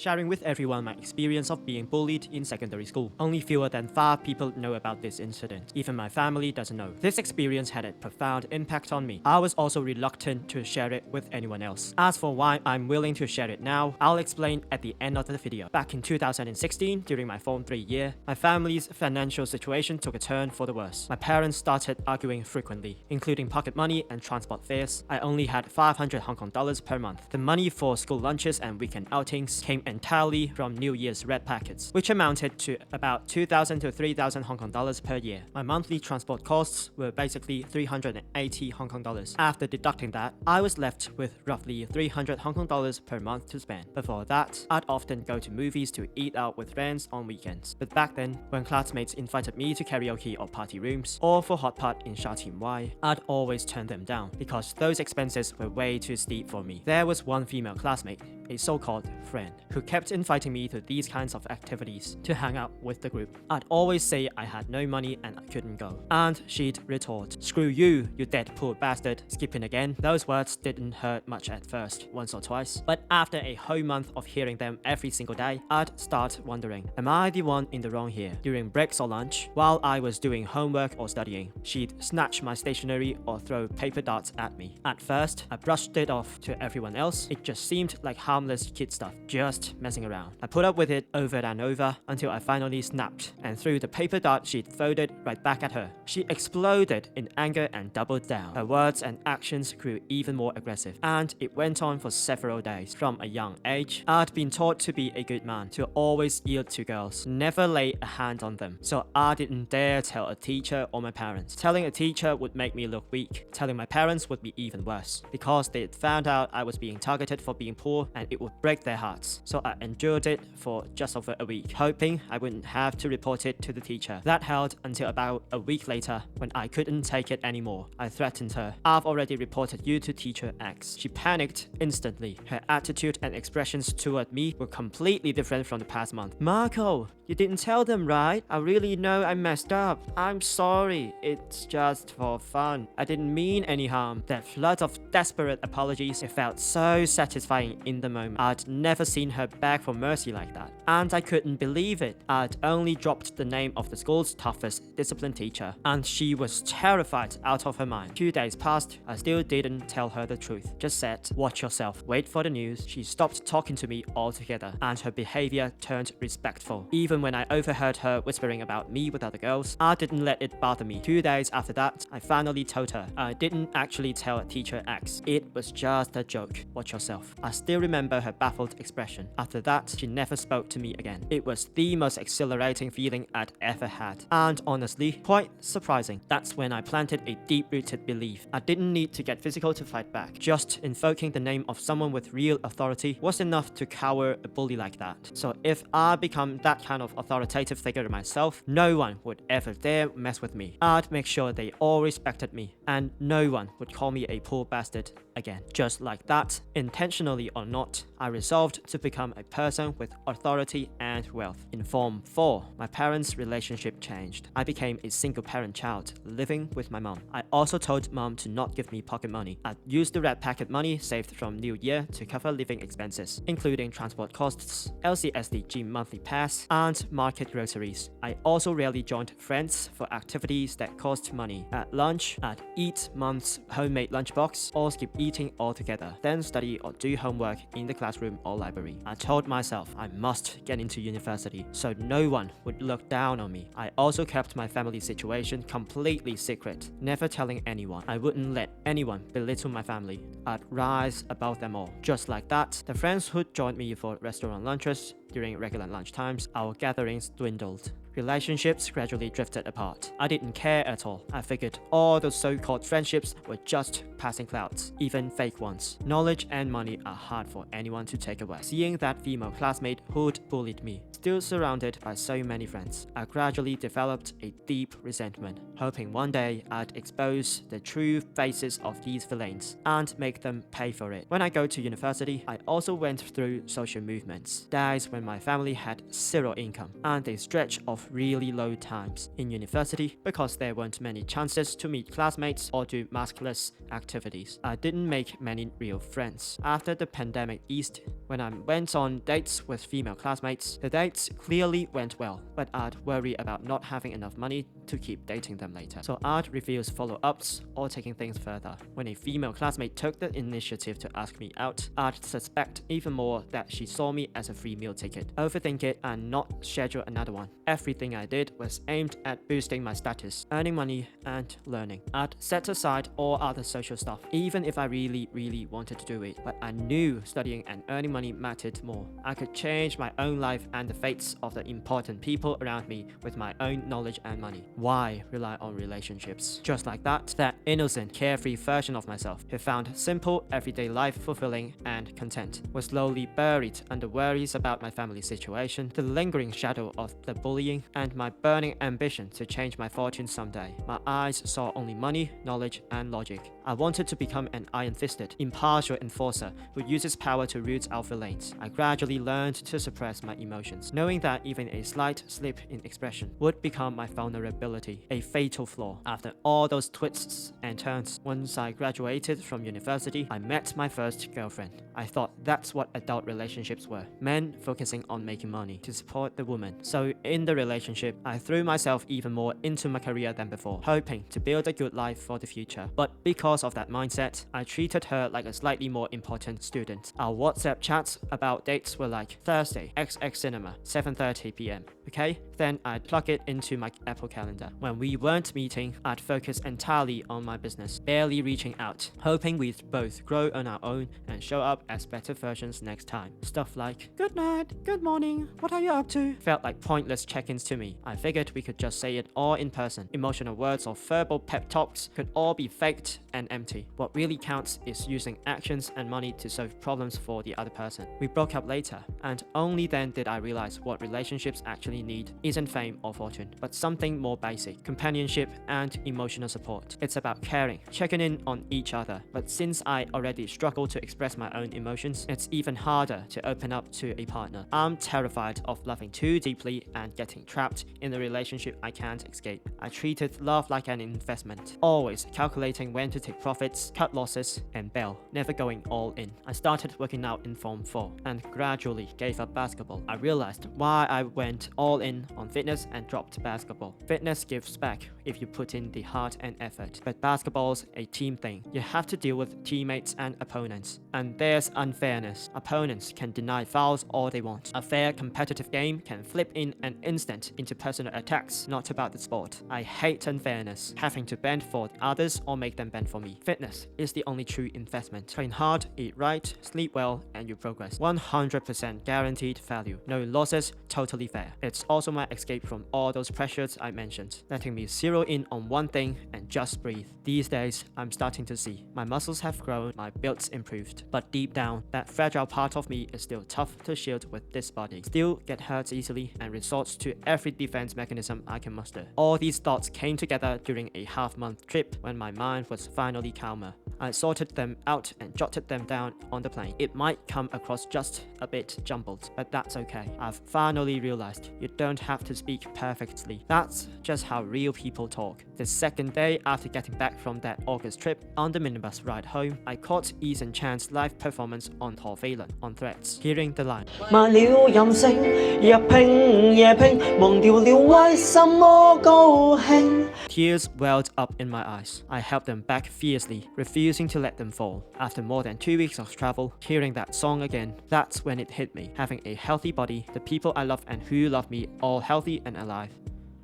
sharing with everyone my experience of being bullied in secondary school. Only fewer than 5 people know about this incident. Even my family doesn't know. This experience had a profound impact on me. I was also reluctant to share it with anyone else. As for why I'm willing to share it now, I'll explain at the end of the video. Back in 2016, during my Form 3 year, my family's financial situation took a turn for the worse. My parents started arguing frequently, including pocket money and transport fares. I only had 500 Hong Kong dollars per month. The money for school lunches and weekend outings came entirely from New Year's red packets, which amounted to about 2,000 to 3,000 Hong Kong dollars per year. My monthly transport costs were basically 380 Hong Kong dollars. After deducting that, I was left with roughly 300 Hong Kong dollars per month to spend. Before that, I'd often go to movies to eat out with friends on weekends. But back then, when classmates invited me to karaoke or party rooms, or for hot pot in Sha Tin Wai, I'd always turn them down because those expenses were way too steep for me. There was one female classmate, a so-called friend, who kept inviting me to these kinds of activities to hang out with the group. I'd always say I had no money and I couldn't go. And she'd retort, "Screw you, you dead poor bastard." Skipping again. Those words didn't hurt much at first, once or twice. But after a whole month of hearing them every single day, I'd start wondering, am I the one in the wrong here? During breaks or lunch, while I was doing homework or studying, she'd snatch my stationery or throw paper darts at me. At first, I brushed it off to everyone else. It just seemed like harmless kid stuff, just messing around. I put up with it over and over until I finally snapped and threw the paper dart she'd folded right back at her. She exploded in anger and doubled down. Her words and actions grew even more aggressive, and it went on for several days. From a young age, I'd been taught to be a good man, to always yield to girls, never lay a hand on them. So I didn't dare tell a teacher or my parents. Telling a teacher would make me look weak. Telling my parents would be even worse, because they'd found out I was being targeted for being poor and it would break their hearts. So I endured it for just over a week, hoping I wouldn't have to report it to the teacher. That held until about a week later, when I couldn't take it anymore. I threatened her. "I've already reported you to teacher X." She panicked instantly. Her attitude and expressions toward me were completely different from the past month. "Marco, you didn't tell them, right? I really know I messed up. I'm sorry. It's just for fun. I didn't mean any harm." That flood of desperate apologies, it felt so satisfying in the moment. I'd never seen her beg for mercy like that, and I couldn't believe it. I'd only dropped the name of the school's toughest discipline teacher, and she was terrified out of her mind. 2 days passed. I still didn't tell her the truth. Just said, "Watch yourself. Wait for the news." She stopped talking to me altogether, and her behavior turned respectful. Even when I overheard her whispering about me with other girls, I didn't let it bother me. 2 days after that, I finally told her. I didn't actually tell teacher X. It was just a joke. Watch yourself. I still remember her baffled expression. After that, she never spoke to me again. It was the most exhilarating feeling I'd ever had, and honestly, quite surprising. That's when I planted a deep-rooted belief. I didn't need to get physical to fight back. Just invoking the name of someone with real authority was enough to cower a bully like that. So if I become that kind of authoritative figure myself, no one would ever dare mess with me. I'd make sure they all respected me, and no one would call me a poor bastard again. Just like that, intentionally or not, I resolved to become a person with authority and wealth. In Form 4, my parents' relationship changed. I became a single-parent child, living with my mom. I also told mom to not give me pocket money. I'd use the red packet money saved from New Year to cover living expenses, including transport costs, LCSD gym monthly pass, and market groceries. I also rarely joined friends for activities that cost money. At lunch, I'd eat mom's homemade lunchbox or skip eating altogether, then study or do homework in the classroom or library. I told myself I must get into university so no one would look down on me. I also kept my family situation completely secret, never telling anyone. I wouldn't let anyone belittle my family. I'd rise above them all. Just like that, the friends who'd joined me for restaurant lunches during regular lunch times, our gatherings dwindled. Relationships gradually drifted apart. I didn't care at all. I figured all those so-called friendships were just passing clouds, even fake ones. Knowledge and money are hard for anyone to take away. Seeing that female classmate who'd bullied me, still surrounded by so many friends, I gradually developed a deep resentment, hoping one day I'd expose the true faces of these villains and make them pay for it. When I go to university, I also went through social movements. Days when my family had zero income and a stretch of of really low times in university because there weren't many chances to meet classmates or do maskless activities. I didn't make many real friends. After the pandemic eased, when I went on dates with female classmates, the dates clearly went well, but I'd worry about not having enough money to keep dating them later. So I'd refuse follow-ups or taking things further. When a female classmate took the initiative to ask me out, I'd suspect even more that she saw me as a free meal ticket, overthink it, and not schedule another one. Everything I did was aimed at boosting my status, earning money, and learning. I'd set aside all other social stuff, even if I really wanted to do it, but I knew studying and earning money mattered more. I could change my own life and the fates of the important people around me with my own knowledge and money. Why rely on relationships? Just like that innocent, carefree version of myself who found simple, everyday life fulfilling and content was slowly buried under worries about my family situation, the lingering shadow of the bullying, and my burning ambition to change my fortune someday. My eyes saw only money, knowledge, and logic. I wanted to become an iron-fisted, impartial enforcer who uses power to root out villains. I gradually learned to suppress my emotions, knowing that even a slight slip in expression would become my vulnerability, a fatal flaw. After all those twists and turns, once I graduated from university, I met my first girlfriend. I thought that's what adult relationships were, men focusing on making money to support the woman. So in the relationship, I threw myself even more into my career than before, hoping to build a good life for the future. But because of that mindset, I treated her like a slightly more important student. Our WhatsApp chats about dates were like Thursday, XX Cinema, 7:30 p.m. Okay? Then I'd plug it into my Apple Calendar. When we weren't meeting, I'd focus entirely on my business, barely reaching out, hoping we'd both grow on our own and show up as better versions next time. Stuff like, good night, good morning, what are you up to? Felt like pointless check-ins to me. I figured we could just say it all in person. Emotional words or verbal pep talks could all be faked and empty. What really counts is using actions and money to solve problems for the other person. We broke up later, and only then did I realize what relationships actually need isn't fame or fortune, but something more basic: companionship and emotional support. It's about caring, checking in on each other. But since I already struggle to express my own emotions, it's even harder to open up to a partner. I'm terrified of loving too deeply and getting trapped in a relationship I can't escape. I treated love like an investment, always calculating when to take profits, cut losses, and bail, never going all in. I started working out in Form 4 and gradually gave up basketball. I realized why I went all in on fitness and dropped basketball. Fitness gives back if you put in the heart and effort, but basketball's a team thing. You have to deal with teammates and opponents, and there's unfairness. Opponents can deny fouls all they want. A fair competitive game can flip in an instant into personal attacks, not about the sport. I hate unfairness, having to bend for others or make them bend for me. Fitness is the only true investment. Train hard, eat right, sleep well, and you progress. 100% guaranteed value. No losses, totally fair. It's also my escape from all those pressures I mentioned, letting me zero in on one thing and just breathe. These days, I'm starting to see my muscles have grown, my build's improved, but deep down, that fragile part of me is still tough to shield with this body. Still get hurt easily and resorts to every defense mechanism I can muster. All these thoughts came together during a half-month trip when my mind was finally calmer. I sorted them out and jotted them down on the plane. It might come across just a bit jumbled, but that's okay. I've finally realized you don't have to speak perfectly. That's just how real people talk. The second day after getting back from that August trip, on the minibus ride home, I caught Ethan Chan's live performance on 何飛倫 on Threads, hearing the line, 賣了任性，日拼夜拼，忘掉了為什麼高興。 Tears welled up in my eyes. I held them back fiercely, refusing to let them fall. After more than 2 weeks of travel, hearing that song again, that's when it hit me. Having a healthy body, the people I love and who love me all healthy and alive.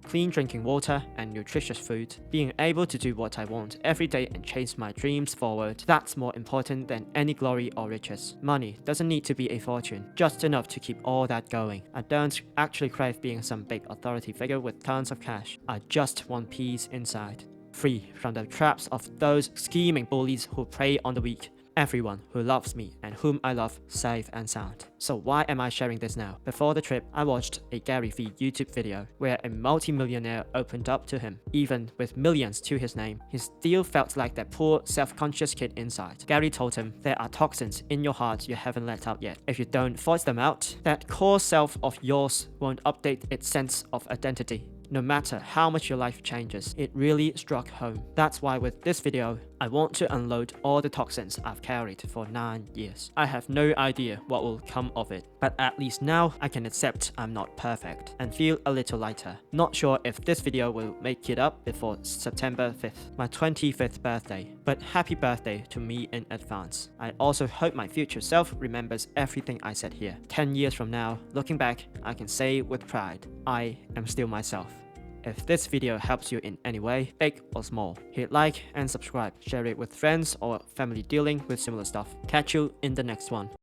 Clean drinking water and nutritious food, being able to do what I want every day and chase my dreams forward, that's more important than any glory or riches. Money doesn't need to be a fortune, just enough to keep all that going. I don't actually crave being some big authority figure with tons of cash. I just want peace inside. Free from the traps of those scheming bullies who prey on the weak. everyone who loves me and whom I love safe and sound. So why am I sharing this now? Before the trip, I watched a Gary Vee YouTube video where a multi-millionaire opened up to him. Even with millions to his name, he still felt like that poor, self-conscious kid inside. Gary told him, there are toxins in your heart you haven't let out yet. If you don't voice them out, that core self of yours won't update its sense of identity. No matter how much your life changes, it really struck home. That's why with this video, I want to unload all the toxins I've carried for 9 years. I have no idea what will come of it, but at least now I can accept I'm not perfect and feel a little lighter. Not sure if this video will make it up before September 5th, my 25th birthday, but happy birthday to me in advance. I also hope my future self remembers everything I said here. 10 years from now, looking back, I can say with pride, I am still myself. If this video helps you in any way, big or small, hit like and subscribe, share it with friends or family dealing with similar stuff. Catch you in the next one.